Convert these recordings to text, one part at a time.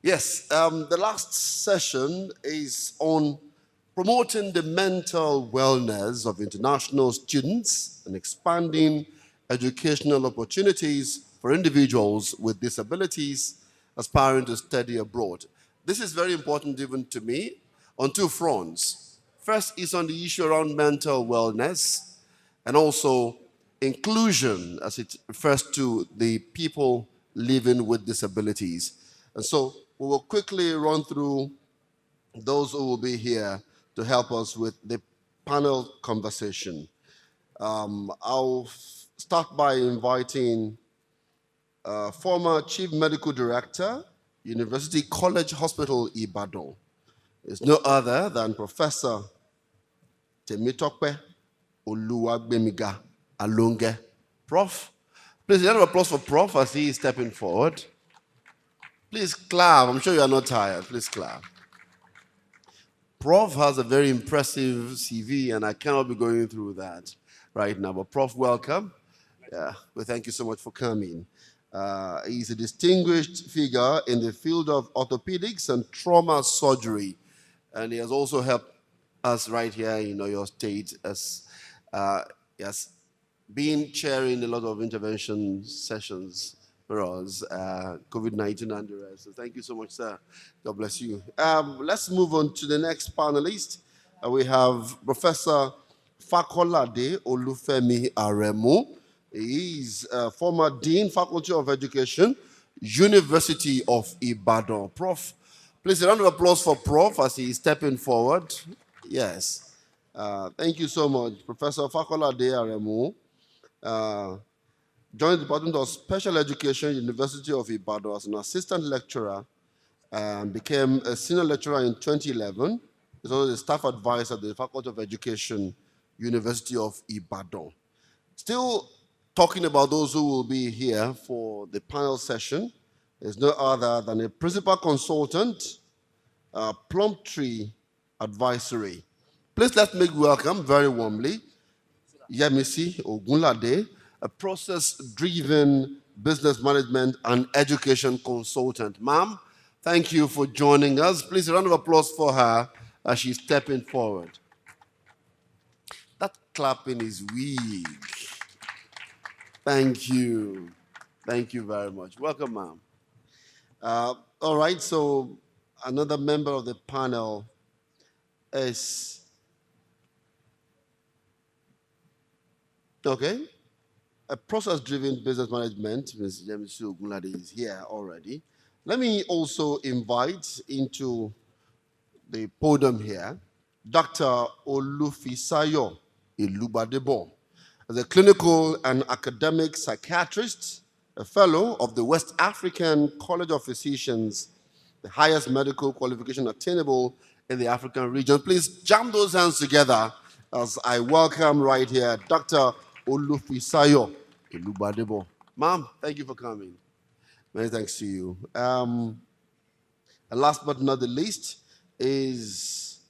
Yes, the last session is on promoting the mental wellness of international students and expanding educational opportunities for individuals with disabilities aspiring to study abroad. This is very important even to me on two fronts. First is on the issue around mental wellness and also inclusion as it refers to the people living with disabilities. And so we will quickly run through those who will be here to help us with the panel conversation. I'll start by inviting former Chief Medical Director, University College Hospital, Ibadan. It's no other than Professor Temitope Oluwagbemiga Alonge. Prof, please, a round of applause for Prof as he is stepping forward. Please clap. I'm sure you are not tired. Please clap. Prof has a very impressive CV, and I cannot be going through that right now. But Prof, welcome. Yeah, well, thank you so much for coming. He's a distinguished figure in the field of orthopedics and trauma surgery, and he has also helped us right here in your state as he has been chairing a lot of intervention sessions for us, COVID-19 and the rest. So thank you so much, sir. God bless you. Let's move on to the next panelist. We have Professor Fakolade Olufemi Aremu. He is former Dean, Faculty of Education, University of Ibadan. Prof, please a round of applause for Prof as he is stepping forward. Yes. Thank you so much, Professor Fakolade Aremu. Joined the Department of Special Education, University of Ibadan as an assistant lecturer and became a senior lecturer in 2011. He's also the staff advisor at the Faculty of Education, University of Ibadan. Still talking about those who will be here for the panel session is no other than a principal consultant, Plumtree Advisory. Please let's make welcome very warmly Yemisi Ogunlade, a process-driven business management and education consultant. Ma'am, thank you for joining us. Please, a round of applause for her as she's stepping forward. That clapping is weak. Thank you. Thank you very much. Welcome, ma'am. All right, so another member of the panel is, okay, a process-driven business management. Ms. Yemisu Ogunlade is here already. Let me also invite into the podium here Dr. Olufisayo Ilubadebo, as a clinical and academic psychiatrist, a fellow of the West African College of Physicians, the highest medical qualification attainable in the African region. Please jam those hands together as I welcome right here Dr. Olufisayo Ilubadebo. Ma'am, thank you for coming. Many thanks to you. And last but not the least is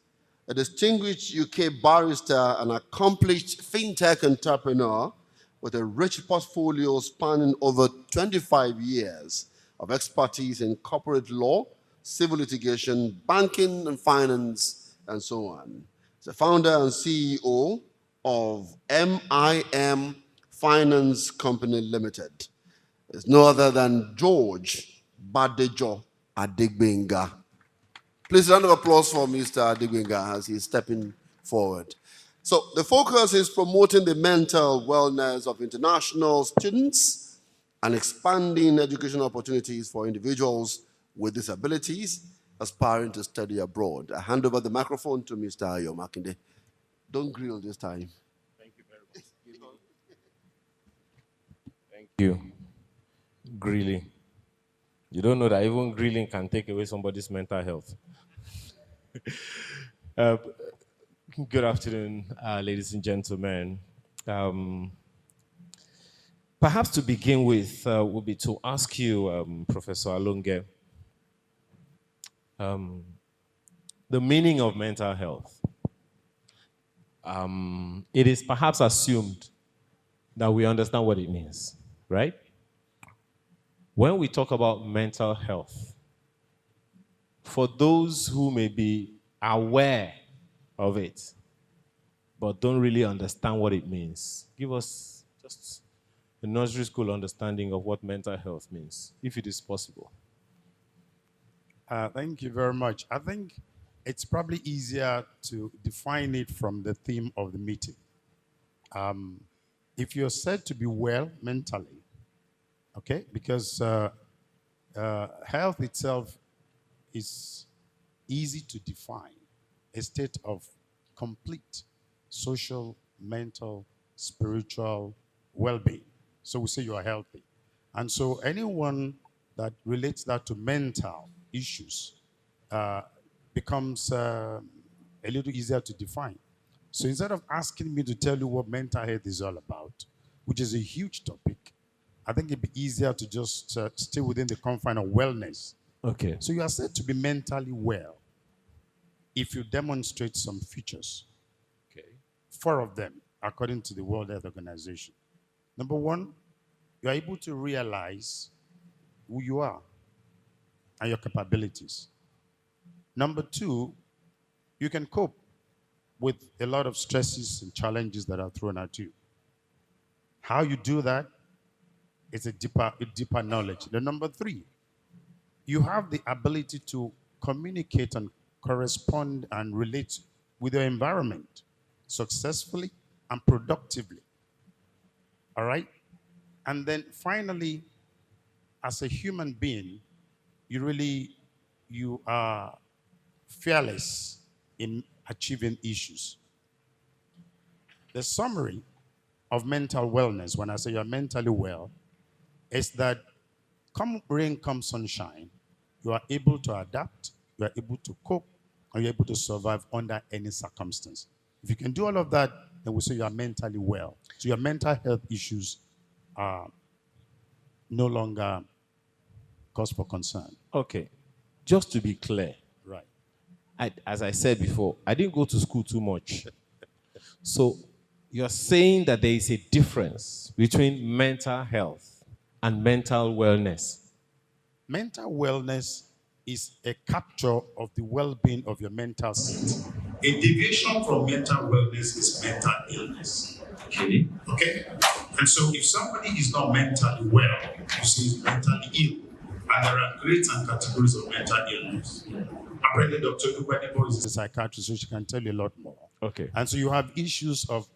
a distinguished UK barrister and accomplished fintech entrepreneur with a rich portfolio spanning over 25 years of expertise in corporate law, civil litigation, banking and finance, and so on. He's the founder and CEO of MIM Finance Company Limited. It's no other than George Badejo Adegbenga. Please, a round of applause for Mr. Adegbenga as he's stepping forward. So the focus is promoting the mental wellness of international students and expanding educational opportunities for individuals with disabilities aspiring to study abroad. I hand over the microphone to Mr. Ayo Makinde. Don't grill this time. Thank you very much. Thank you. Grilling. You don't know that even grilling can take away somebody's mental health. Good afternoon, ladies and gentlemen. Perhaps to begin with would be to ask you, Professor Alonge, the meaning of mental health. It is perhaps assumed that we understand what it means, right? When we talk about mental health, for those who may be aware of it, but don't really understand what it means, give us just a nursery school understanding of what mental health means, if it is possible. Thank you very much. I think it's probably easier to define it from the theme of the meeting. If you're said to be well mentally, okay, because health itself is easy to define, a state of complete social, mental, spiritual well-being. So we say you are healthy. And so anyone that relates that to mental issues becomes a little easier to define. So instead of asking me to tell you what mental health is all about, which is a huge topic, I think it'd be easier to just stay within the confine of wellness. Okay. So you are said to be mentally well if you demonstrate some features. Okay. 4 of them, according to the World Health Organization. Number 1, you are able to realize who you are and your capabilities. Number 2, you can cope with a lot of stresses and challenges that are thrown at you. How you do that is a deeper knowledge. The number 3, you have the ability to communicate and correspond and relate with your environment successfully and productively. All right? And then finally, as a human being, you are fearless in achieving issues. The summary of mental wellness, when I say you're mentally well, is that come rain, come sunshine, you are able to adapt, you are able to cope, and you're able to survive under any circumstance. If you can do all of that, then we say you are mentally well. So your mental health issues are no longer cause for concern. Okay. Just to be clear, Right. as I said before, I didn't go to school too much. So you're saying that there is a difference between mental health and mental wellness. Mental wellness is a capture of the well-being of your mental state. A deviation from mental wellness is mental illness. Okay? Okay? And so if somebody is not mentally well, you see he's mentally ill. And there are grades and categories of mental illness. Apparently, Dr. Ibadan is a psychiatrist, so she can tell you a lot more. Okay. And so you have issues of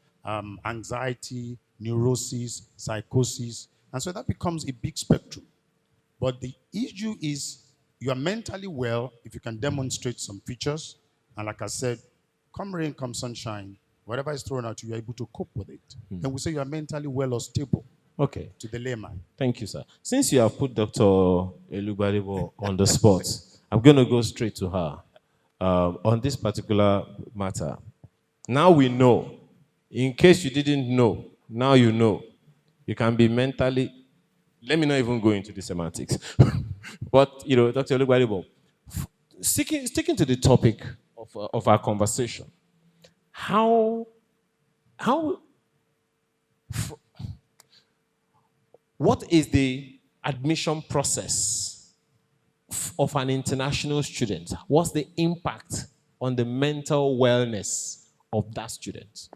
anxiety, neurosis, psychosis. And so that becomes a big spectrum. But the issue is you are mentally well if you can demonstrate some features. And like I said, come rain, come sunshine, whatever is thrown at you, you're able to cope with it. Then we say you are mentally well or stable. Okay. To the layman. Thank you, sir. Since you have put Dr. Elugbaribo on the spot, I'm going to go straight to her on this particular matter. Now we know. In case you didn't know, now you know. You can be mentally... Let me not even go into the semantics. But, Dr. Elugbaribo, sticking to the topic of our conversation, what is the admission process of an international student? What's the impact on the mental wellness of that student?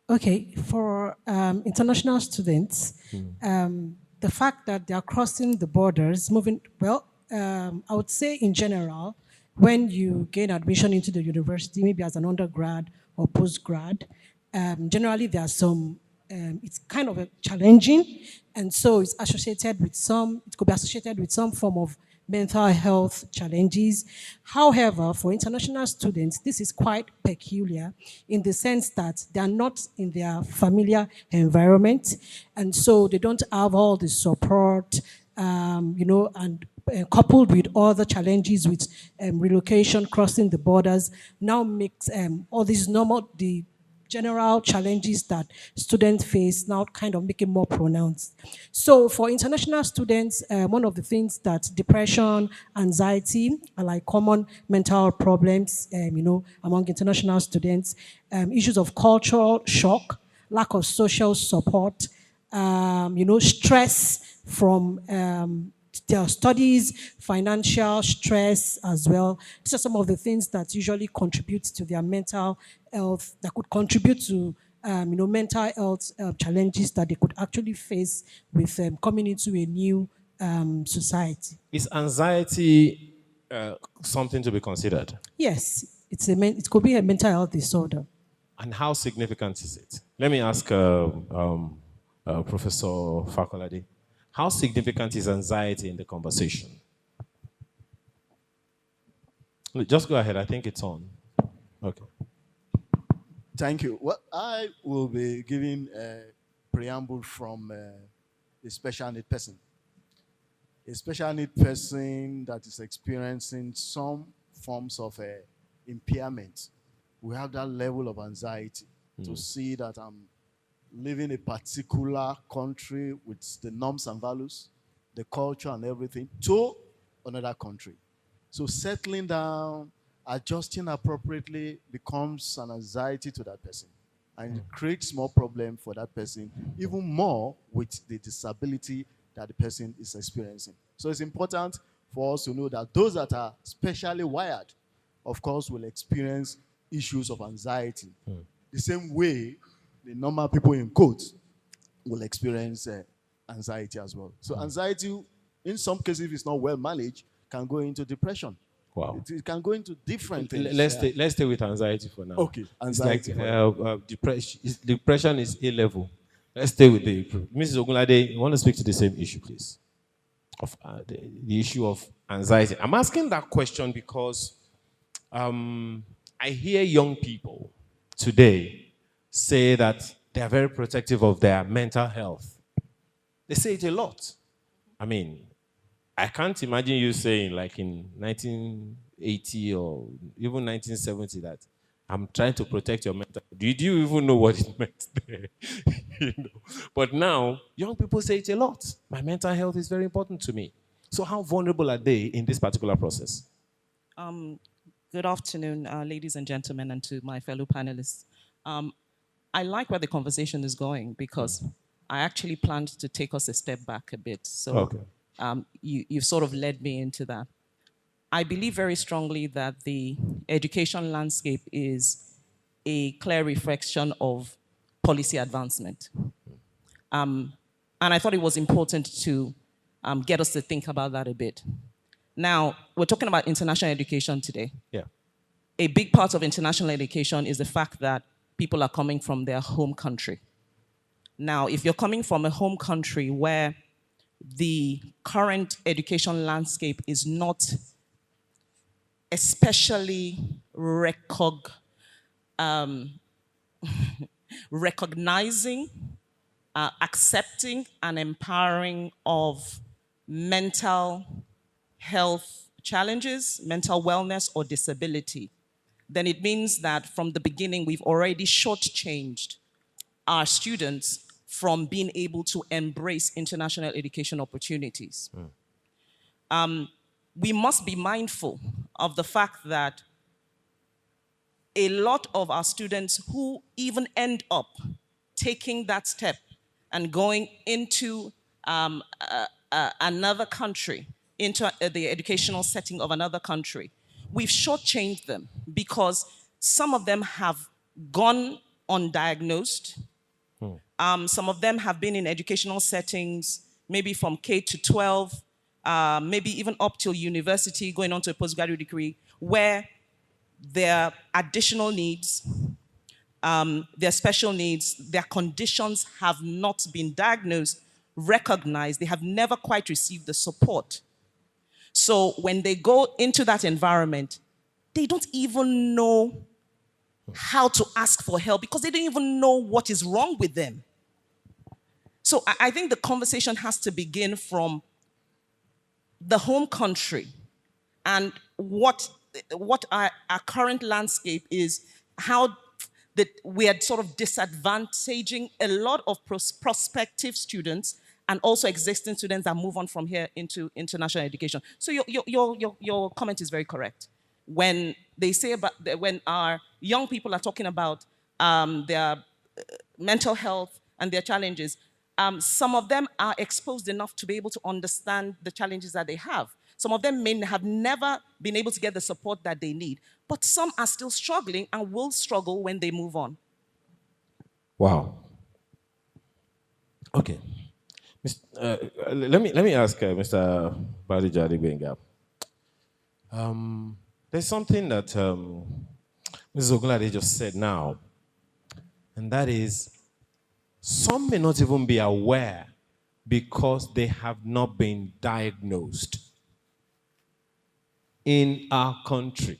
Okay, for international students, the fact that they are crossing the borders, I would say in general, when you gain admission into the university, maybe as an undergrad or postgrad, generally there are some, it's kind of challenging, and so it could be associated with some form of mental health challenges. However, for international students, this is quite peculiar in the sense that they are not in their familiar environment, and so they don't have all the support, and coupled with other challenges with relocation, crossing the borders, now makes all these the general challenges that students face now kind of make it more pronounced. So for international students, one of the things that depression, anxiety are like common mental problems, among international students, issues of cultural shock, lack of social support, stress from their studies, financial stress as well. These are some of the things that usually contribute to their mental health, that could contribute to mental health challenges that they could actually face with coming into a new society. Is anxiety something to be considered? Yes, it could be a mental health disorder. And how significant is it? Let me ask Professor Fakolade. How significant is anxiety in the conversation? Just go ahead. I think it's on. Okay. Thank you. Well, I will be giving a preamble from a special need person. A special need person that is experiencing some forms of impairment. We have that level of anxiety to see that I'm living a particular country with the norms and values, the culture and everything, to another country. So settling down, adjusting appropriately becomes an anxiety to that person. And it creates more problem for that person, even more with the disability that the person is experiencing. So it's important for us to know that those that are specially wired, of course, will experience issues of anxiety. The same way the normal people in quotes will experience anxiety as well. So anxiety, in some cases, if it's not well managed, can go into depression. Wow. It can go into different things. Let's stay with anxiety for now. Okay, anxiety. It's like depression is A level. Let's stay with the Mrs. Ogunlade. You want to speak to the same issue, please? Of the issue of anxiety. I'm asking that question because I hear young people today say that they are very protective of their mental health. They say it a lot. I mean, I can't imagine you saying, like in 1980 or even 1970, that I'm trying to protect your mental health. Did you even know what it meant there? You know? But now, young people say it a lot. My mental health is very important to me. So how vulnerable are they in this particular process? Good afternoon, ladies and gentlemen, and to my fellow panelists. I like where the conversation is going because I actually planned to take us a step back a bit. So Okay. you've sort of led me into that. I believe very strongly that the education landscape is a clear reflection of policy advancement. And I thought it was important to get us to think about that a bit. Now, we're talking about international education today. Yeah. A big part of international education is the fact that people are coming from their home country. Now, if you're coming from a home country where the current education landscape is not especially recognizing, accepting, and empowering of mental health challenges, mental wellness, or disability, then it means that from the beginning we've already shortchanged our students from being able to embrace international education opportunities. We must be mindful of the fact that a lot of our students who even end up taking that step and going into another country, into the educational setting of another country, we've shortchanged them because some of them have gone undiagnosed. Some of them have been in educational settings, maybe from K to 12, maybe even up till university, going on to a postgraduate degree, where their additional needs, their special needs, their conditions have not been diagnosed, recognized. They have never quite received the support. So when they go into that environment, they don't even know how to ask for help because they don't even know what is wrong with them. So I think the conversation has to begin from the home country and what our current landscape is, how that we are sort of disadvantaging a lot of prospective students and also existing students that move on from here into international education. So your comment is very correct. When they say about when our young people are talking about their mental health and their challenges, Some of them are exposed enough to be able to understand the challenges that they have. Some of them may have never been able to get the support that they need, but some are still struggling and will struggle when they move on. Wow. Okay. Let me ask Mr. Badijadi Benga. There's something that Mrs. Ogunlade just said now, and that is some may not even be aware because they have not been diagnosed in our country,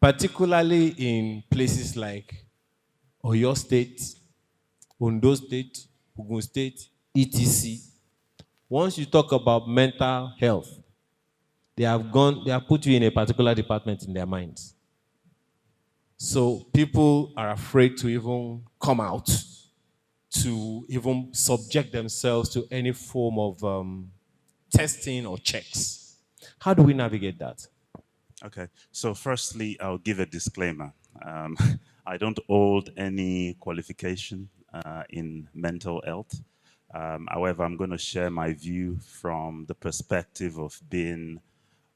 particularly in places like Oyo State, Ondo State, Ogun State, etc. Once you talk about mental health, they have put you in a particular department in their minds. So people are afraid to even come out, to even subject themselves to any form of testing or checks. How do we navigate that? Okay, so firstly, I'll give a disclaimer. I don't hold any qualification in mental health. However, I'm going to share my view from the perspective of being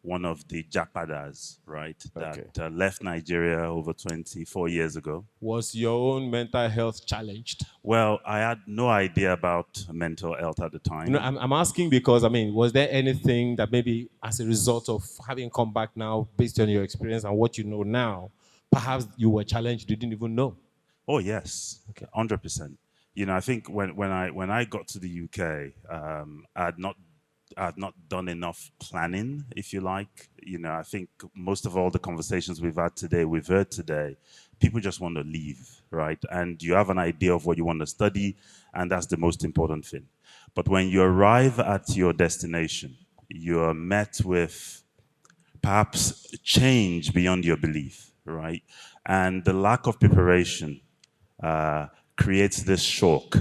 one of the jackpadders, right, that left Nigeria over 24 years ago. Was your own mental health challenged? Well, I had no idea about mental health at the time. You know, I'm asking because, I mean, was there anything that maybe as a result of having come back now, based on your experience and what you know now, perhaps you were challenged, you didn't even know? Oh, yes, okay. 100%. You know, I think when I got to the UK, I had not done enough planning, if you like. You know, I think most of all the conversations we've heard today, people just want to leave, right? And you have an idea of what you want to study, and that's the most important thing. But when you arrive at your destination, you're met with perhaps change beyond your belief, right? And the lack of preparation creates this shock.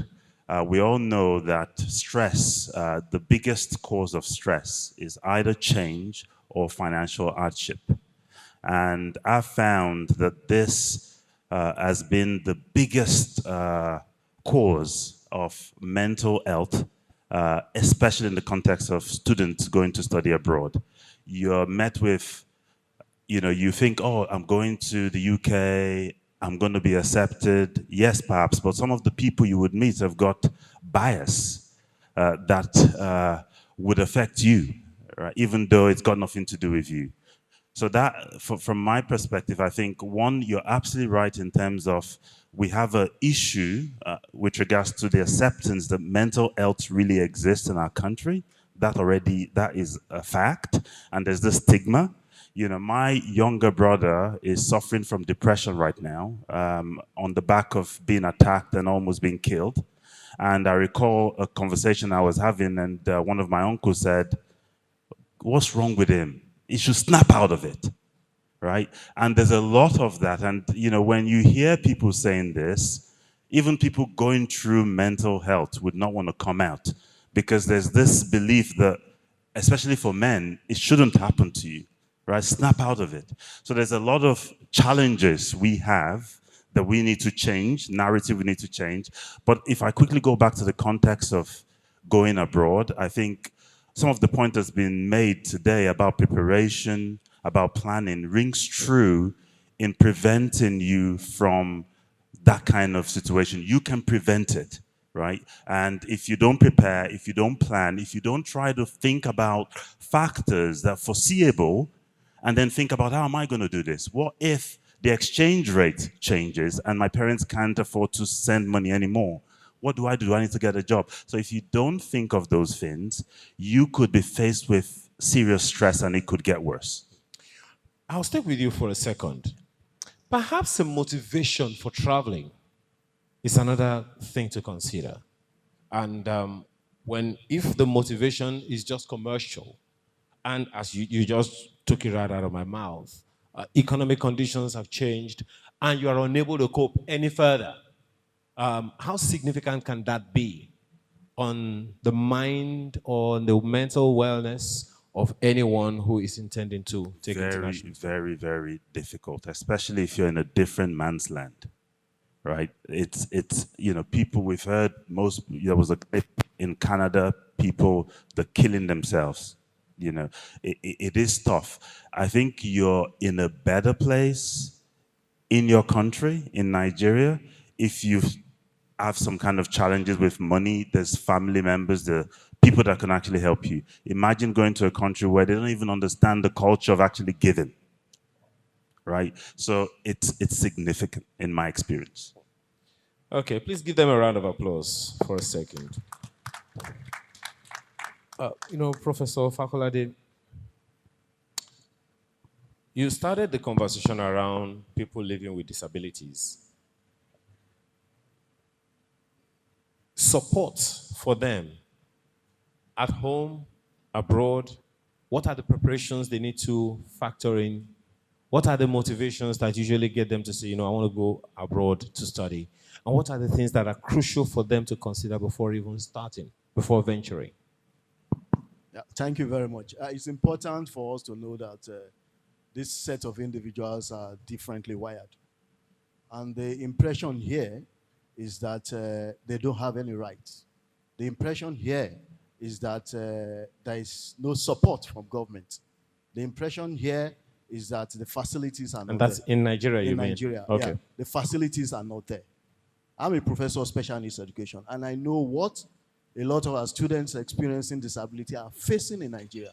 We all know that stress, the biggest cause of stress is either change or financial hardship. And I found that this has been the biggest cause of mental health, especially in the context of students going to study abroad. You're met with, you know, you think, oh, I'm going to the UK, I'm going to be accepted. Yes, perhaps, but some of the people you would meet have got bias that would affect you, right? Even though it's got nothing to do with you. So that, from my perspective, I think, one, you're absolutely right in terms of we have an issue with regards to the acceptance that mental health really exists in our country. That is a fact. And there's this stigma. You know, my younger brother is suffering from depression right now on the back of being attacked and almost being killed. And I recall a conversation I was having, and one of my uncles said, what's wrong with him? He should snap out of it, right? And there's a lot of that. And, you know, when you hear people saying this, even people going through mental health would not want to come out because there's this belief that, especially for men, it shouldn't happen to you. Right? Snap out of it. So there's a lot of challenges we have that we need to change, narrative we need to change. But if I quickly go back to the context of going abroad, I think some of the point that's been made today about preparation, about planning, rings true in preventing you from that kind of situation. You can prevent it. Right? And if you don't prepare, if you don't plan, if you don't try to think about factors that are foreseeable, and then think about, how am I going to do this? What if the exchange rate changes and my parents can't afford to send money anymore? What do? Do I need to get a job? So if you don't think of those things, you could be faced with serious stress and it could get worse. I'll stay with you for a second. Perhaps a motivation for traveling is another thing to consider. And if the motivation is just commercial, and as you just took it right out of my mouth, economic conditions have changed, and you are unable to cope any further, how significant can that be on the mind or the mental wellness of anyone who is intending to take international? Very, very difficult, especially if you're in a different man's land. right? It's people, we've heard there was a clip in Canada, people, they're killing themselves. It is tough. I think you're in a better place in your country, in Nigeria, if you have some kind of challenges with money, there's family members, the people that can actually help you. Imagine going to a country where they don't even understand the culture of actually giving, right? So it's significant in my experience. Okay, please give them a round of applause for a second. Professor Fakolade, you started the conversation around people living with disabilities. Support for them at home, abroad, what are the preparations they need to factor in? What are the motivations that usually get them to say, I want to go abroad to study? And what are the things that are crucial for them to consider before even starting, before venturing? Yeah, thank you very much. It's important for us to know that this set of individuals are differently wired. And the impression here is that they don't have any rights. The impression here is that there is no support from government. The impression here is that the facilities are not there. And that's in Nigeria, you mean? In Nigeria, okay. yeah. The facilities are not there. I'm a professor of special needs education, and I know what a lot of our students experiencing disability are facing in Nigeria.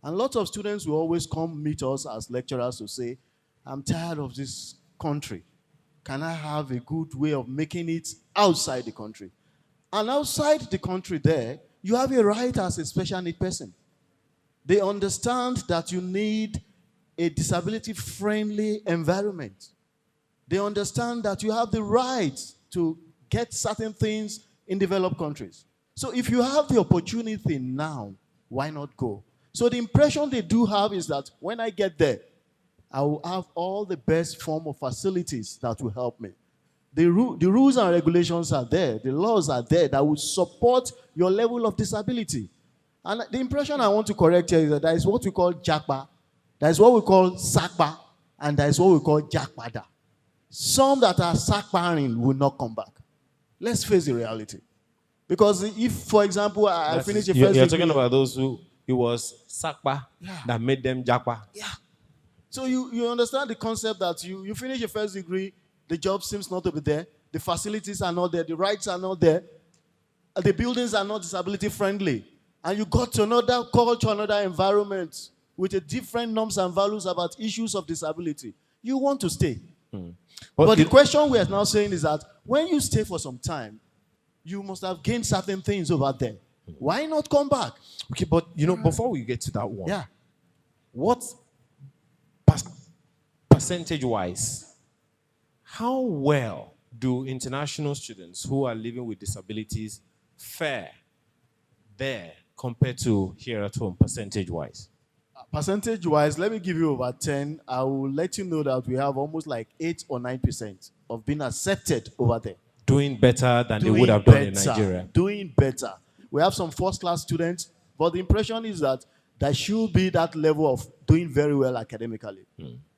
And a lot of students will always come meet us as lecturers to say, I'm tired of this country. Can I have a good way of making it outside the country? And outside the country there, you have a right as a special need person. They understand that you need a disability-friendly environment. They understand that you have the right to get certain things in developed countries. So if you have the opportunity now, why not go? So the impression they do have is that when I get there, I will have all the best form of facilities that will help me. The rules and regulations are there. The laws are there that will support your level of disability. And the impression I want to correct here is that there is what we call jakpa, there is what we call sakpa, and there is what we call jakpada. Some that are sakparing will not come back. Let's face the reality. Because if, for example, I finish a first degree... You're talking about those who it was sakpa that made them jakpa. Yeah. So you understand the concept that you finish your first degree, the job seems not to be there, the facilities are not there, the rights are not there, the buildings are not disability friendly, and you got to another culture, another environment with a different norms and values about issues of disability. You want to stay. But the question we are now saying is that when you stay for some time, you must have gained certain things over there. Why not come back? Okay, but before we get to that one, Yeah. what percentage-wise, how well do international students who are living with disabilities fare there compared to here at home, percentage-wise? Percentage-wise, let me give you over 10. I will let you know that we have almost like 8 or 9% of being accepted over there. Doing better than they would have done in Nigeria. Doing better. We have some first-class students, but the impression is that there should be that level of doing very well academically.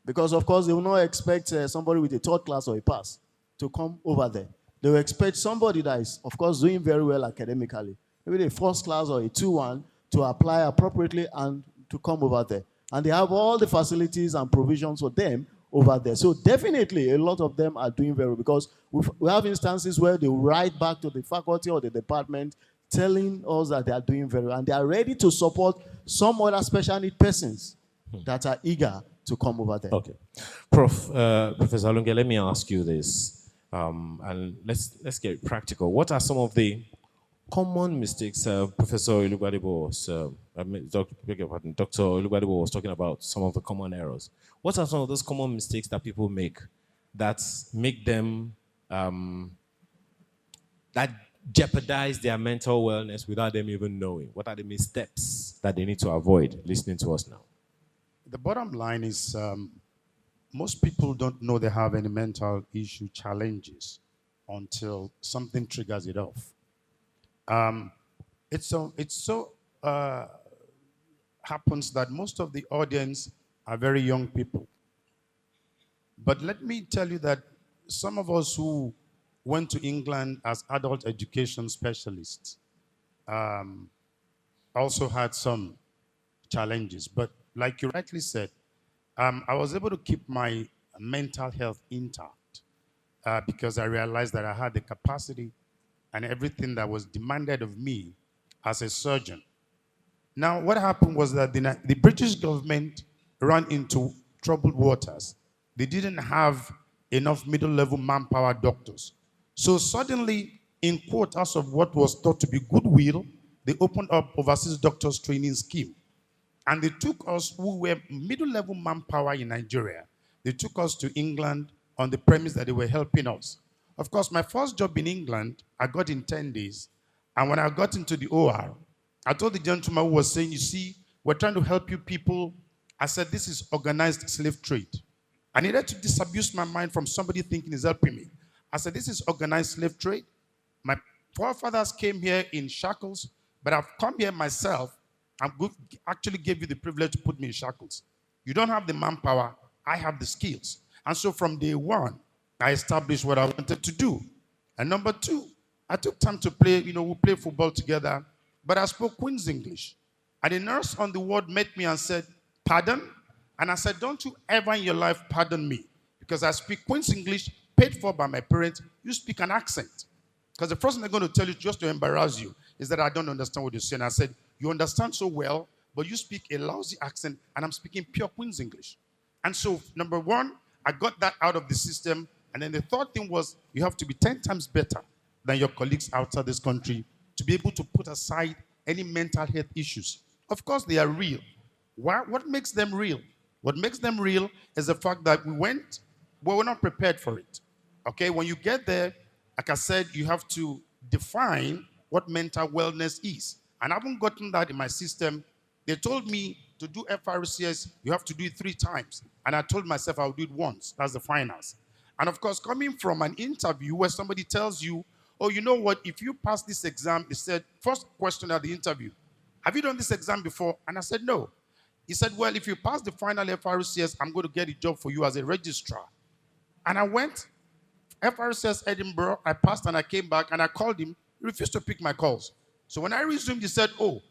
Because, of course, they will not expect somebody with a third class or a pass to come over there. They will expect somebody that is, of course, doing very well academically, maybe a first class or a 2-1, to apply appropriately and to come over there. And they have all the facilities and provisions for them over there. So definitely a lot of them are doing very well, because we have instances where they write back to the faculty or the department telling us that they are doing very well, and they are ready to support some other special need persons that are eager to come over there. Okay. Professor Alonge, let me ask you this, and let's get practical. What are some of the common mistakes Professor Olugbadibo was, Dr. Olugbadibo was talking about, some of the common errors? What are some of those common mistakes that people make that make them, that jeopardize their mental wellness without them even knowing? What are the missteps that they need to avoid listening to us now? The bottom line is most people don't know they have any mental issue challenges until something triggers it off. It so happens that most of the audience are very young people. But let me tell you that some of us who went to England as adult education specialist. Also had some challenges, but like you rightly said, I was able to keep my mental health intact because I realized that I had the capacity and everything that was demanded of me as a surgeon. Now, what happened was that the British government ran into troubled waters. They didn't have enough middle-level manpower doctors. So suddenly, in quotas of what was thought to be goodwill, they opened up overseas doctors training scheme. And they took us, who were middle-level manpower in Nigeria, they took us to England on the premise that they were helping us. Of course, my first job in England, I got in 10 days. And when I got into the OR, I told the gentleman who was saying, you see, we're trying to help you people. I said, this is organized slave trade. I needed to disabuse my mind from somebody thinking he's helping me. I said, this is organized slave trade. My forefathers came here in shackles, but I've come here myself. Actually gave you the privilege to put me in shackles. You don't have the manpower. I have the skills. And so from day one, I established what I wanted to do. And number two, I took time to play, we play football together, but I spoke Queen's English. And a nurse on the ward met me and said, pardon? And I said, don't you ever in your life pardon me, because I speak Queen's English, paid for by my parents. You speak an accent. Because the first thing they're going to tell you just to embarrass you is that I don't understand what you're saying. I said, you understand so well, but you speak a lousy accent, and I'm speaking pure Queen's English. And so, number one, I got that out of the system. And then the third thing was, you have to be 10 times better than your colleagues outside this country to be able to put aside any mental health issues. Of course, they are real. What makes them real? What makes them real is the fact that we were not prepared for it. Okay, when you get there, like I said, you have to define what mental wellness is. And I haven't gotten that in my system. They told me to do FRCS, you have to do it 3 times. And I told myself I'll do it once. That's the finals. And of course, coming from an interview where somebody tells you, oh, you know what, if you pass this exam, they said, first question at the interview, have you done this exam before? And I said, no. He said, well, if you pass the final FRCS, I'm going to get a job for you as a registrar. And I went, FRCS Edinburgh, I passed and I came back and I called him. He refused to pick my calls. So when I resumed, he said, oh,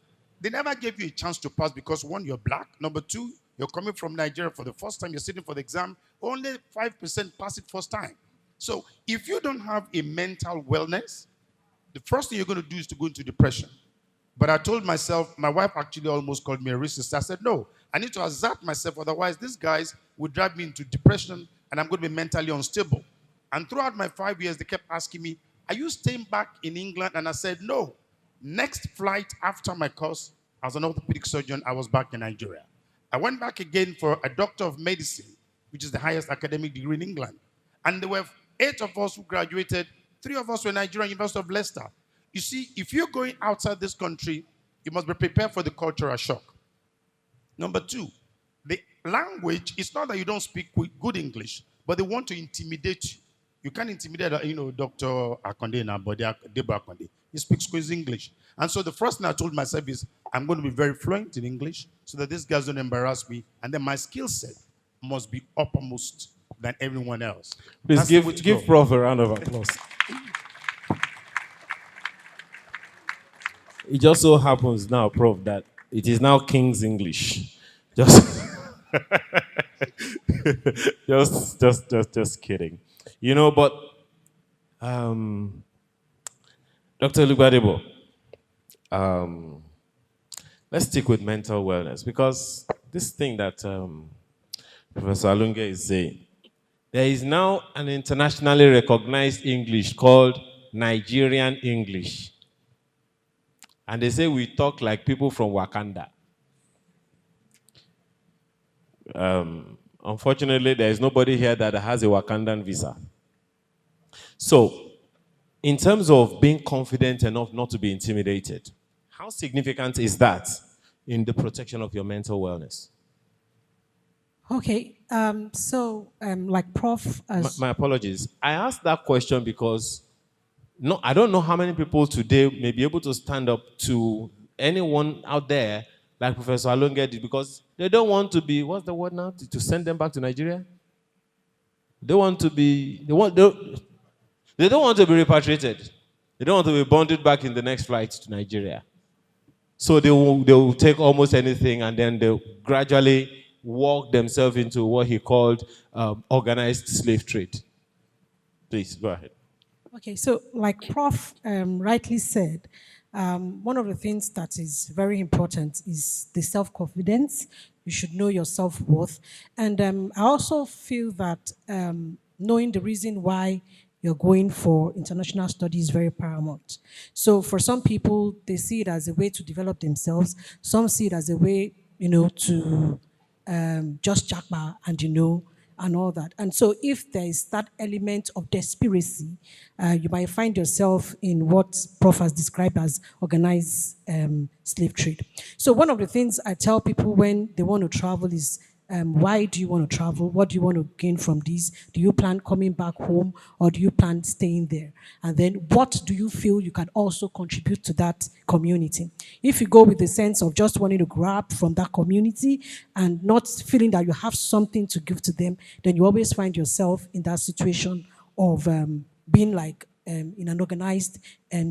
they never gave you a chance to pass because 1, you're black. Number 2, you're coming from Nigeria for the first time, you're sitting for the exam. Only 5% pass it first time. So if you don't have a mental wellness, the first thing you're going to do is to go into depression. But I told myself, my wife actually almost called me a racist. I said, no, I need to assert myself. Otherwise, these guys will drive me into depression and I'm going to be mentally unstable. And throughout my 5 years, they kept asking me, are you staying back in England? And I said, no. Next flight after my course as an orthopedic surgeon, I was back in Nigeria. I went back again for a doctor of medicine, which is the highest academic degree in England. And there were 8 of us who graduated. 3 of us were Nigerian University of Leicester. You see, if you're going outside this country, you must be prepared for the cultural shock. Number 2, the language, it's not that you don't speak good English, but they want to intimidate you. You can't intimidate, Dr. Akonde now, but Debo Akonde. He speaks Queen's English. And so the first thing I told myself is, I'm going to be very fluent in English so that these guys don't embarrass me. And then my skill set must be uppermost than everyone else. Please give Prof a round of applause. It just so happens now, Prof, that it is now King's English. Just, just kidding. But Dr. Lugbadebo, let's stick with mental wellness because this thing that Professor Alonge is saying, there is now an internationally recognized English called Nigerian English. And they say we talk like people from Wakanda. Unfortunately, there is nobody here that has a Wakandan visa. So, in terms of being confident enough not to be intimidated, how significant is that in the protection of your mental wellness? Okay, like Prof. My apologies. I asked that question because I don't know how many people today may be able to stand up to anyone out there like Professor Alonge did because they don't want to be, what's the word now, to send them back to Nigeria? They want to be, They don't want to be repatriated. They don't want to be bonded back in the next flight to Nigeria. So they will take almost anything, and then they'll gradually walk themselves into what he called organized slave trade. Please, go ahead. Okay, so like Prof rightly said, one of the things that is very important is the self-confidence. You should know your self-worth. And I also feel that knowing the reason why you're going for international studies is very paramount. So for some people, they see it as a way to develop themselves. Some see it as a way, to just jackbar and and all that. And so if there is that element of desperacy, you might find yourself in what Prof has described as organized slave trade. So one of the things I tell people when they want to travel is, why do you want to travel? What do you want to gain from this? Do you plan coming back home, or do you plan staying there? And then what do you feel you can also contribute to that community? If you go with the sense of just wanting to grab from that community and not feeling that you have something to give to them, then you always find yourself in that situation of being like in an organized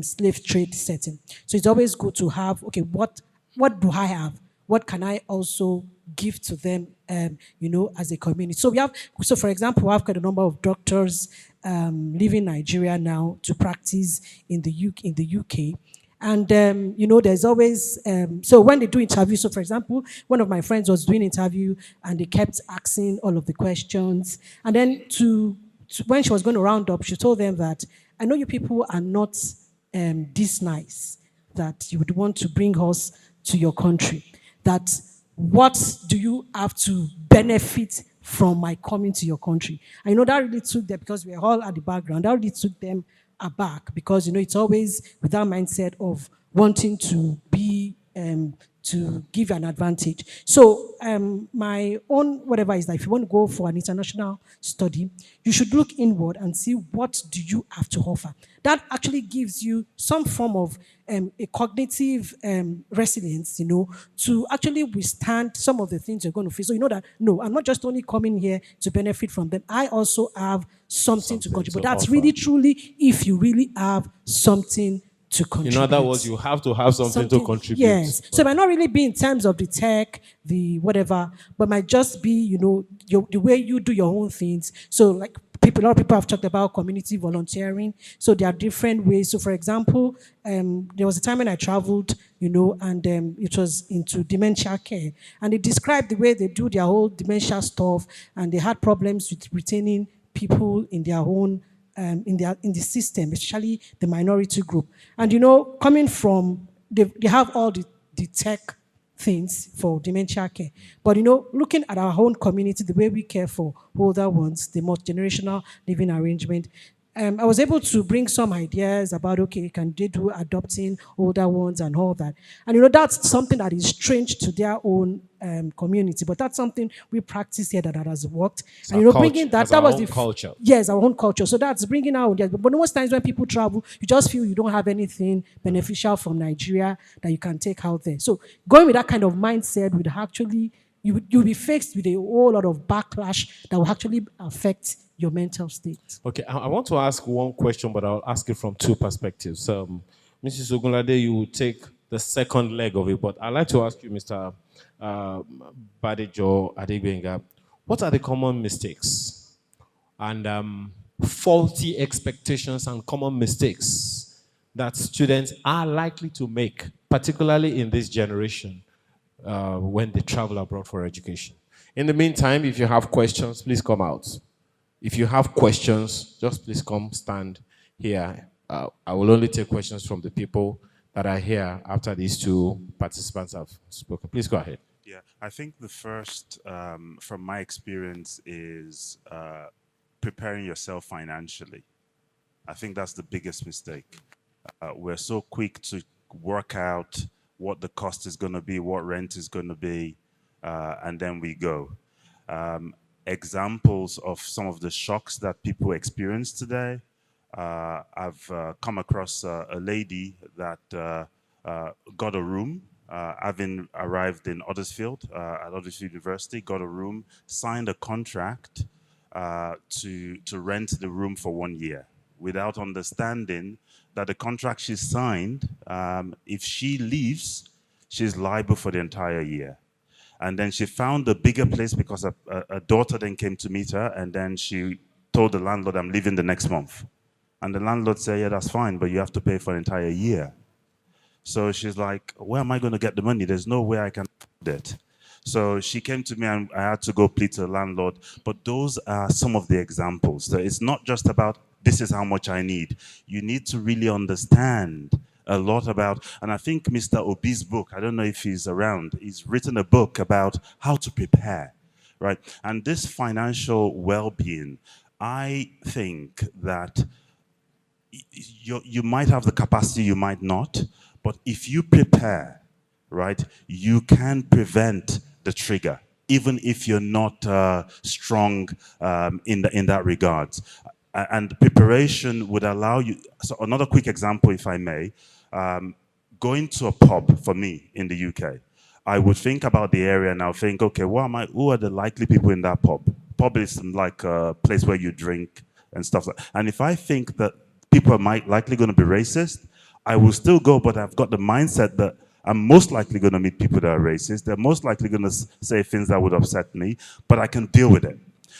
slave trade setting. So it's always good to have, okay, what do I have? What can I also give to them, as a community? So for example, we have quite a number of doctors leaving Nigeria now to practice in the UK. And there's always so when they do interviews. So for example, one of my friends was doing interview, and they kept asking all of the questions. And then when she was going to round up, she told them that, I know you people are not this nice, that you would want to bring us to your country. That what do you have to benefit from my coming to your country? I know that really took them, because we're all at the background, that really took them aback, because it's always with that mindset of wanting to be to give an advantage. So my own whatever is that if you want to go for an international study, you should look inward and see what do you have to offer. That actually gives you some form of a cognitive resilience, to actually withstand some of the things you're going to face. So you know that, no, I'm not just only coming here to benefit from them. I also have something to contribute. to That's offer. really, truly, if you really have something to contribute. In other words, you have to have something to contribute. Yes. So it might not really be in terms of the tech, the whatever, but might just be, the way you do your own things. So like a lot of people have talked about community volunteering. So there are different ways. So for example, there was a time when I traveled, and it was into dementia care. And they described the way they do their whole dementia stuff, and they had problems with retaining people in their own in the system, especially the minority group. And coming from they have all the tech things for dementia care. But looking at our own community, the way we care for older ones, the multi-generational living arrangement, I was able to bring some ideas about, okay, can they do adopting older ones and all that. And that's something that is strange to their own community, but that's something we practice here that has worked. And bringing that was the culture. Yes, our own culture. So that's bringing out. But most times when people travel, you just feel you don't have anything beneficial from Nigeria that you can take out there. So going with that kind of mindset would actually you'll be faced with a whole lot of backlash that will actually affect your mental state. Okay, I want to ask one question, but I'll ask it from two perspectives. Mrs. Ogunlade, you will take the second leg of it, but I'd like to ask you, Mr. Badejo Adegbenga, what are the common mistakes and faulty expectations and common mistakes that students are likely to make, particularly in this generation, when they travel abroad for education? In the meantime, if you have questions, please come out. If you have questions, just please come stand here. I will only take questions from the people that are here after these two participants have spoken. Please go ahead. Yeah, I think the first, from my experience, is preparing yourself financially. I think that's the biggest mistake. We're so quick to work out what the cost is going to be, what rent is going to be, and then we go. Examples of some of the shocks that people experience today. I've come across a lady that got a room, having arrived in Huddersfield, at Huddersfield University, got a room, signed a contract to rent the room for 1 year. without understanding that the contract she signed, if she leaves, she's liable for the entire year. And then she found a bigger place because a daughter then came to meet her, and then she told the landlord, I'm leaving the next month. And the landlord said, yeah, that's fine, but you have to pay for an entire year. So she's like, where am I going to get the money? There's no way I can afford it. So she came to me and I had to go plead to the landlord. But those are some of the examples. So it's not just about this is how much I need. You need to really understand a lot about, and I think Mr. Obi's book, I don't know if he's around, he's written a book about how to prepare, right? And this financial well-being, I think that you might have the capacity, you might not, but if you prepare, right, you can prevent the trigger, even if you're not strong in that regard. And preparation would allow you. So another quick example, if I may, going to a pub for me in the UK, I would think about the area and I'll think, okay, who are the likely people in that pub? Pub is like a place where you drink and stuff like that. And if I think that people are likely going to be racist, I will still go, but I've got the mindset that I'm most likely going to meet people that are racist. They're most likely going to say things that would upset me, but I can deal with it.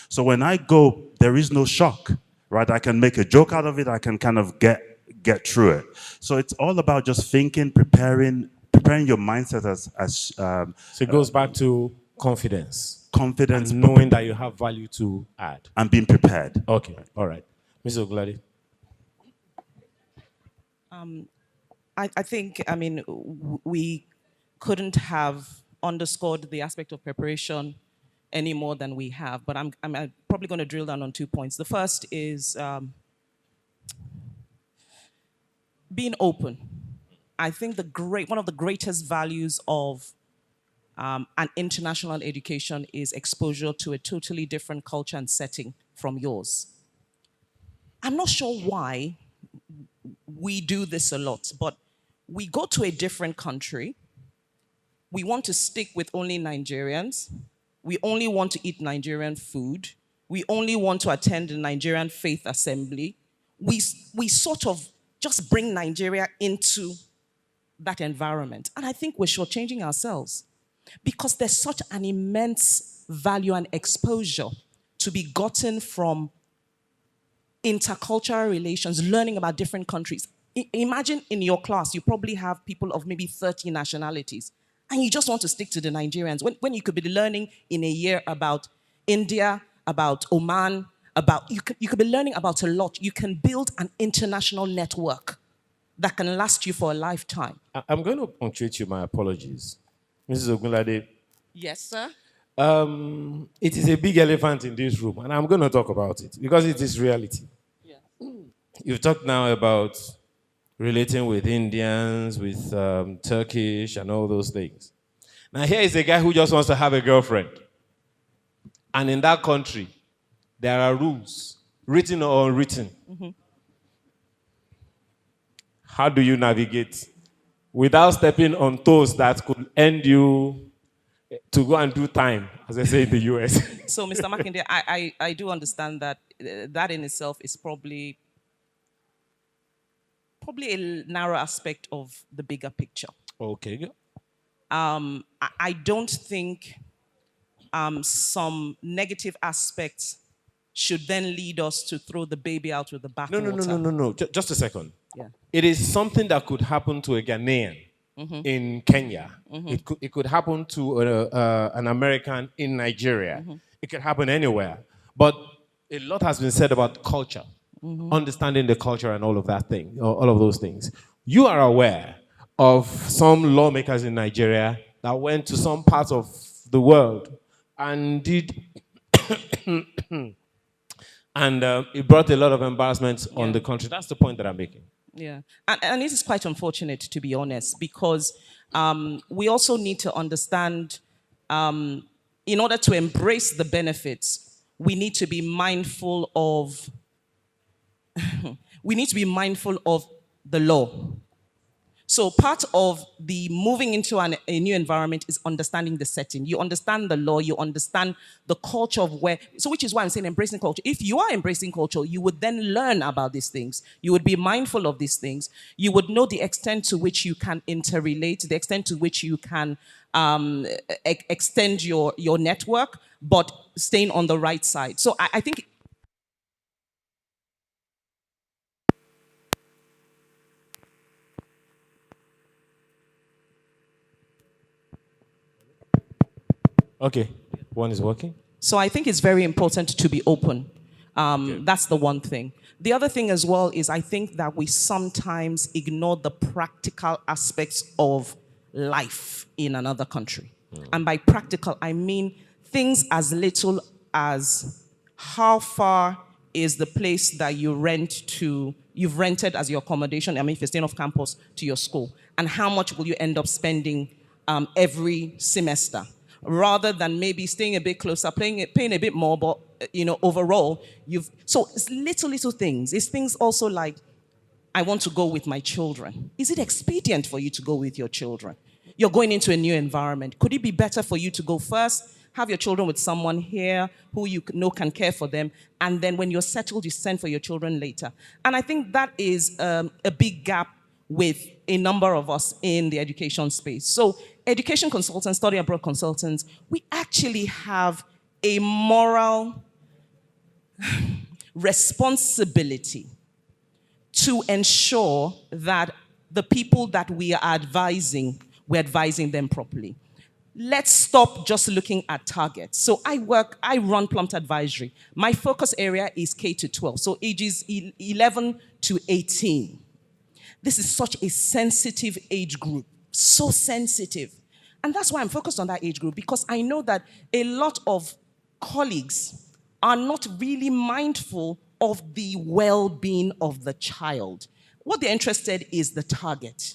So when I go, there is no shock, right? I can make a joke out of it. I can kind of get through it. So it's all about just thinking, preparing your mindset as So it goes back to confidence. confidence, And knowing that you have value to add. and being prepared. Okay, all right. Mr. Ogladi. I think, we couldn't have underscored the aspect of preparation any more than we have, but I'm probably going to drill down on 2 points. The first is being open. I think one of the greatest values of an international education is exposure to a totally different culture and setting from yours. I'm not sure why we do this a lot, but we go to a different country. We want to stick with only Nigerians. We only want to eat Nigerian food. We only want to attend the Nigerian faith assembly. We sort of just bring Nigeria into that environment. And I think we're shortchanging ourselves because there's such an immense value and exposure to be gotten from intercultural relations, learning about different countries. Imagine in your class, you probably have people of maybe 30 nationalities, and you just want to stick to the Nigerians when you could be learning in a year about India, about Oman, you could be learning about a lot. You can build an international network that can last you for a lifetime. I'm going to punctuate you my apologies. Mrs. Ogunlade, Yes, sir. it is a big elephant in this room, and I'm going to talk about it because it is reality. Yeah. You've talked now about relating with Indians, with Turkish, and all those things. Now, here is a guy who just wants to have a girlfriend. And in that country, there are rules, written or unwritten. Mm-hmm. How do you navigate without stepping on toes that could end you to go and do time, as they say in the US? So, Mr. Makinde, I do understand that that in itself is probably a narrow aspect of the bigger picture. Okay. I don't think some negative aspects should then lead us to throw the baby out with the bathwater. No. Just a second. Yeah. It is something that could happen to a Ghanaian in Kenya. Mm-hmm. It could happen to an American in Nigeria. Mm-hmm. It could happen anywhere. But a lot has been said about culture, understanding the culture and all of that thing, all of those things. You are aware of some lawmakers in Nigeria that went to some parts of the world and did, and it brought a lot of embarrassment on the country. That's the point that I'm making. Yeah, and this is quite unfortunate, to be honest, because we also need to understand, in order to embrace the benefits, we need to be mindful of the law. So part of the moving into a new environment is understanding the setting. You understand the law, you understand the culture of where, so which is why I'm saying embracing culture. If you are embracing culture, you would then learn about these things. You would be mindful of these things. You would know the extent to which you can interrelate, the extent to which you can extend your network, but staying on the right side. So I think Okay, one is working. So I think it's very important to be open. That's the one thing. The other thing as well is I think that we sometimes ignore the practical aspects of life in another country. And by practical, I mean things as little as how far is the place that you've rented as your accommodation, I mean, if you're staying off campus, to your school, and how much will you end up spending every semester, rather than maybe staying a bit closer, paying a bit more, but overall, so it's little things. It's things also like, I want to go with my children. Is it expedient for you to go with your children? You're going into a new environment. Could it be better for you to go first, have your children with someone here who you know can care for them, and then when you're settled, you send for your children later? And I think that is a big gap with a number of us in the education space. So education consultants, study abroad consultants, we actually have a moral responsibility to ensure that the people that we are advising, we're advising them properly. Let's stop just looking at targets. So I run Plumped Advisory. My focus area is K to 12, so ages 11 to 18. This is such a sensitive age group, so sensitive. And that's why I'm focused on that age group, because I know that a lot of colleagues are not really mindful of the well-being of the child. What they're interested is the target,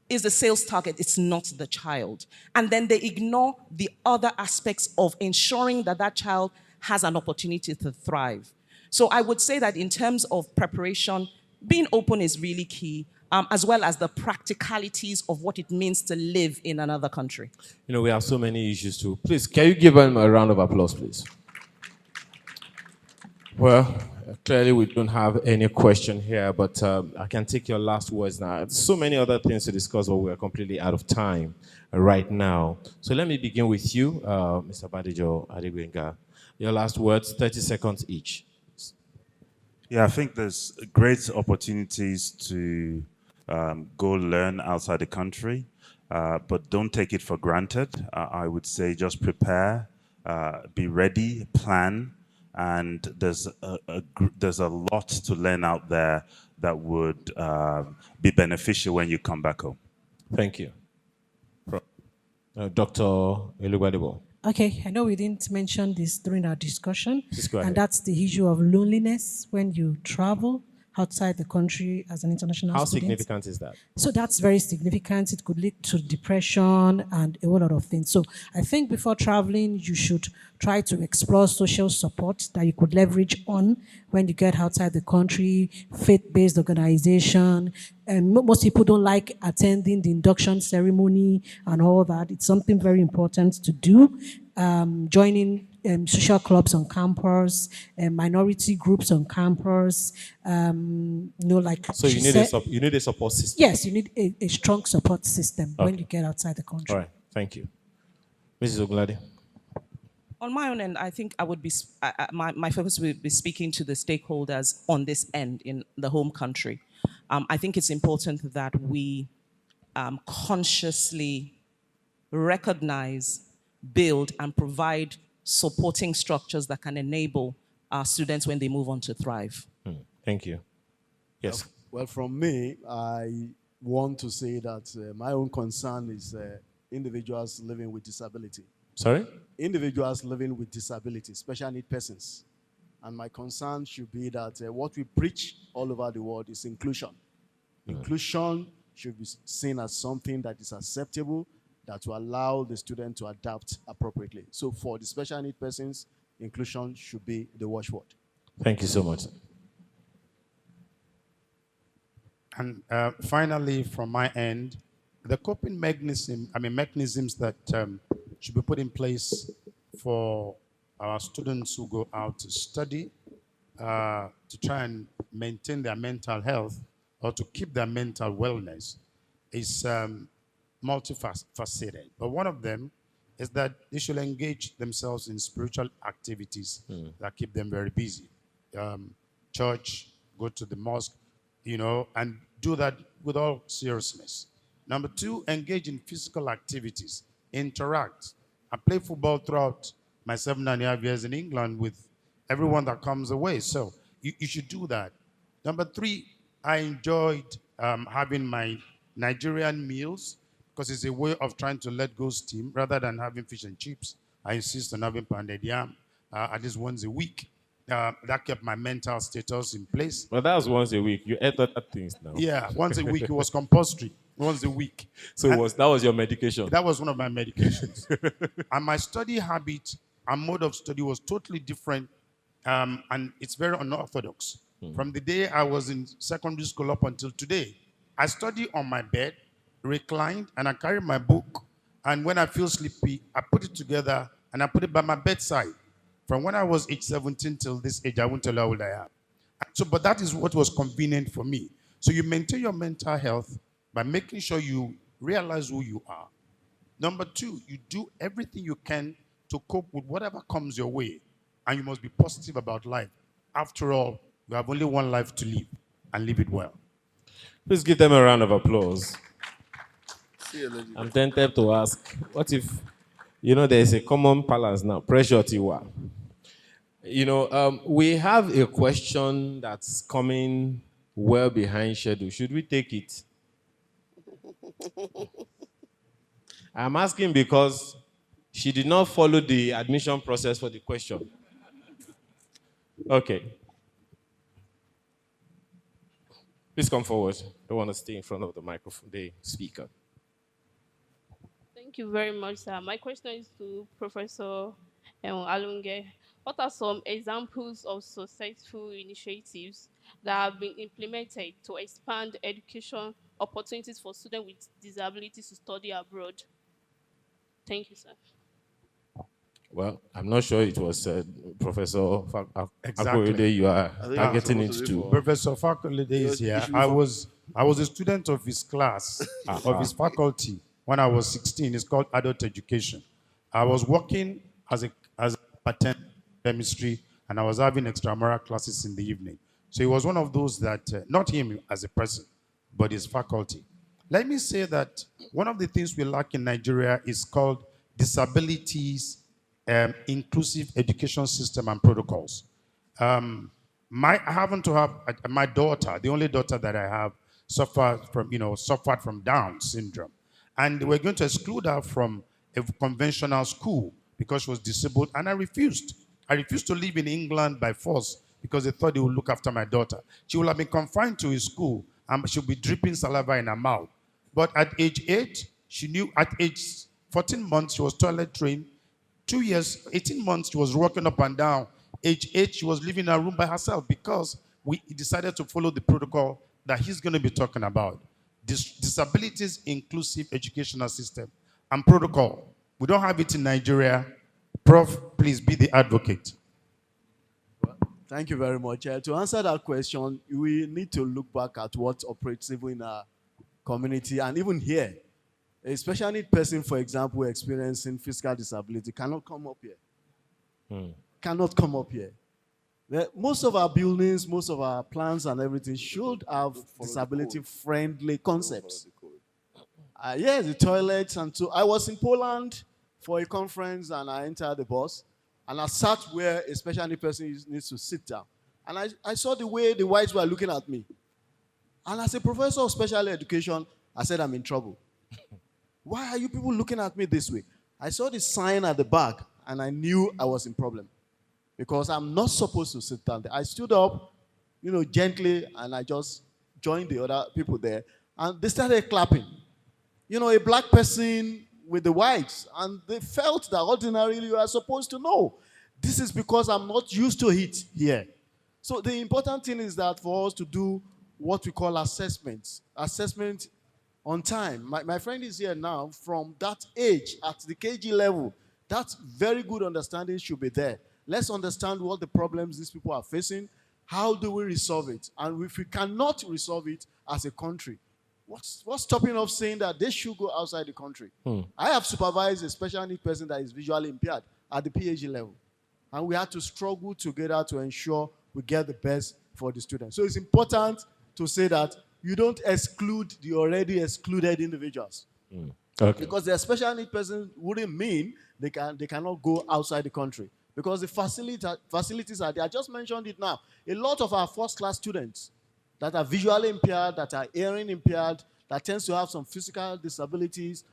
is the sales target, it's not the child. And then they ignore the other aspects of ensuring that that child has an opportunity to thrive. So I would say that in terms of preparation, being open is really key, as well as the practicalities of what it means to live in another country. We have so many issues too. Please, can you give them a round of applause, please? Well, clearly we don't have any question here, but I can take your last words now. So many other things to discuss, but we are completely out of time right now. So let me begin with you, Mr. Badijo Adegbenga. Your last words, 30 seconds each. Yeah, I think there's great opportunities to go learn outside the country, but don't take it for granted. I would say just prepare, be ready, plan, and there's a lot to learn out there that would be beneficial when you come back home. Thank you. Dr. Elugbadebo. Okay, I know we didn't mention this during our discussion, Please go ahead. and that's the issue of loneliness when you travel outside the country as an international How student. significant is that? So that's very significant. It could lead to depression and a whole lot of things. So I think before traveling, you should try to explore social support that you could leverage on when you get outside the country, faith-based organization. And most people don't like attending the induction ceremony and all that. It's something very important to do. Joining social clubs on campus, minority groups on campus, like. So you need a support system. Yes, you need a strong support system when you get outside the country. All right, thank you. Mrs. Ogunlade. On my own end, I think I would be, my focus would be speaking to the stakeholders on this end in the home country. I think it's important that we consciously recognize, build, and provide supporting structures that can enable our students when they move on to thrive. Thank you. Yes. Well, from me, I want to say that my own concern is individuals living with disability. Sorry? Individuals living with disability, special need persons. And my concern should be that what we preach all over the world is inclusion. Inclusion should be seen as something that is acceptable, that will allow the student to adapt appropriately. So for the special need persons, inclusion should be the watchword. Thank you so much. And finally, from my end, the coping mechanisms that should be put in place for our students who go out to study to try and maintain their mental health or to keep their mental wellness is multifaceted. But one of them is that they should engage themselves in spiritual activities that keep them very busy. Church, go to the mosque, and do that with all seriousness. Number two, engage in physical activities, interact. I play football throughout my 7.5 years in England with everyone that comes away. So you should do that. Number three, I enjoyed having my Nigerian meals because it's a way of trying to let go steam rather than having fish and chips. I insist on having pounded yam at least once a week. That kept my mental status in place. Well, that was once a week. You ate other things now. Yeah, once a week. It was compulsory. Once a week. So that was your medication? That was one of my medications. And my study habit and mode of study was totally different, and it's very unorthodox. From the day I was in secondary school up until today, I study on my bed, reclined, and I carry my book. And when I feel sleepy, I put it together and I put it by my bedside. From when I was age 17 till this age, I won't tell you how old I am. So, but that is what was convenient for me. So you maintain your mental health by making sure you realize who you are. Number two, you do everything you can to cope with whatever comes your way. And you must be positive about life. After all, you have only one life to live, and live it well. Please give them a round of applause. See you later. I'm tempted to ask, what if, there's a common balance now, pressure tiwa. We have a question that's coming well behind schedule. Should we take it? I'm asking because she did not follow the admission process for the question. Okay. Please come forward. Don't want to stay in front of the microphone, the speaker. Thank you very much, sir. My question is to Professor Alonge. What are some examples of successful initiatives that have been implemented to expand education opportunities for students with disabilities to study abroad? Thank you, sir. Well, I'm not sure it was Professor Exactly. Akorede you are I think targeting it's it supposed to be to. for- Professor Fakolide is here. I was a student of his class, of his faculty, when I was 16. It's called adult education. I was working as a patent chemistry, and I was having extramural classes in the evening. So he was one of those that, not him as a person, but his faculty. Let me say that one of the things we lack in Nigeria is called disabilities inclusive education system and protocols. I happen to have my daughter, the only daughter that I have, suffered from Down syndrome, and we're going to exclude her from a conventional school because she was disabled, and I refused. I refused to live in England by force because they thought they would look after my daughter. She will have been confined to a school, and she'll be dripping saliva in her mouth. But at age 8, she knew. At age 14 months, she was toilet trained. 2 years, 18 months, she was walking up and down. Age 8, she was living in her room by herself because we decided to follow the protocol that he's going to be talking about. Disabilities inclusive educational system and protocol. We don't have it in Nigeria. Prof, please be the advocate. Thank you very much. To answer that question, we need to look back at what operates even in our community and even here. A special need person, for example, experiencing physical disability cannot come up here. Cannot come up here. Most of our buildings, most of our plans and everything should have disability-friendly concepts. Yes, the toilets and so. I was in Poland for a conference and I entered the bus and I sat where a special need person needs to sit down. And I saw the way the whites were looking at me. And as a professor of special education, I said, I'm in trouble. Why are you people looking at me this way? I saw the sign at the back, and I knew I was in problem because I'm not supposed to sit down there. I stood up, gently, and I just joined the other people there, and they started clapping. A black person with the whites, and they felt that ordinarily you are supposed to know. This is because I'm not used to it here. So the important thing is that for us to do what we call assessments. Assessment on time. My friend is here now. From that age, at the KG level, that very good understanding should be there. Let's understand what the problems these people are facing. How do we resolve it? And if we cannot resolve it as a country, what's stopping us saying that they should go outside the country? I have supervised a special needs person that is visually impaired at the PhD level. And we had to struggle together to ensure we get the best for the students. So it's important to say that you don't exclude the already excluded individuals. Okay. Because the special needs person wouldn't mean they cannot go outside the country. Because the facilities are there. I just mentioned it now. A lot of our first-class students that are visually impaired, that are hearing impaired, that tends to have some physical disabilities,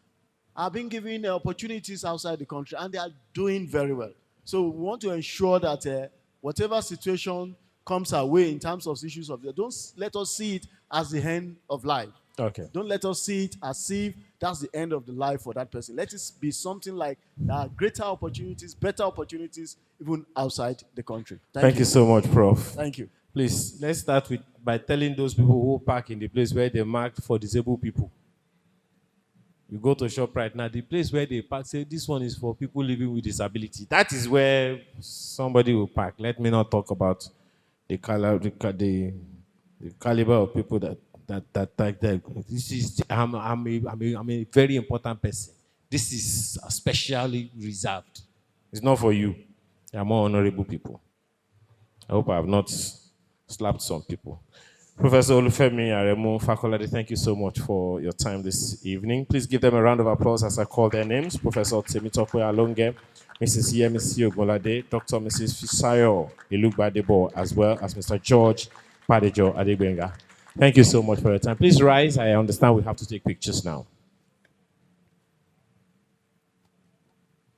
are being given opportunities outside the country, and they are doing very well. So we want to ensure that whatever situation comes our way in terms of issues of don't let us see it as the end of life. Okay. Don't let us see it as if that's the end of the life for that person. Let it be something like greater opportunities, better opportunities, even outside the country. Thank you so much, Prof. Thank you. Please, let's start by telling those people who park in the place where they marked for disabled people. You go to a shop right now, the place where they park, say this one is for people living with disability. That is where somebody will park. Let me not talk about the caliber of people that. This is I'm a very important person. This is especially reserved. It's not for you. They are more honorable people. I hope I have not slapped some people. Professor Olufemi Aremu, faculty, thank you so much for your time this evening. Please give them a round of applause as I call their names. Professor Temitope Alonge, Mrs. Yemisi Ogolade, Dr. Mrs. Fisayo Ilugbadebo, as well as Mr. George Padejo Adegbenga. Thank you so much for your time. Please rise. I understand we have to take pictures now.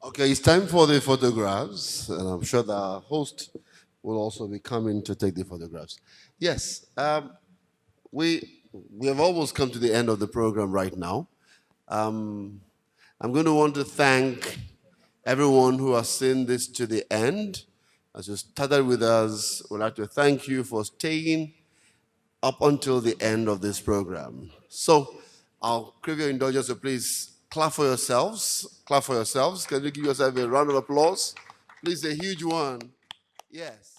Okay, it's time for the photographs, and I'm sure the host will also be coming to take the photographs. Yes, we have almost come to the end of the program right now. I'm going to want to thank everyone who has seen this to the end. As you started with us, we'd like to thank you for staying up until the end of this program. So I'll crave your indulgence, so please clap for yourselves. Clap for yourselves. Can you give yourself a round of applause? Please, a huge one. Yes.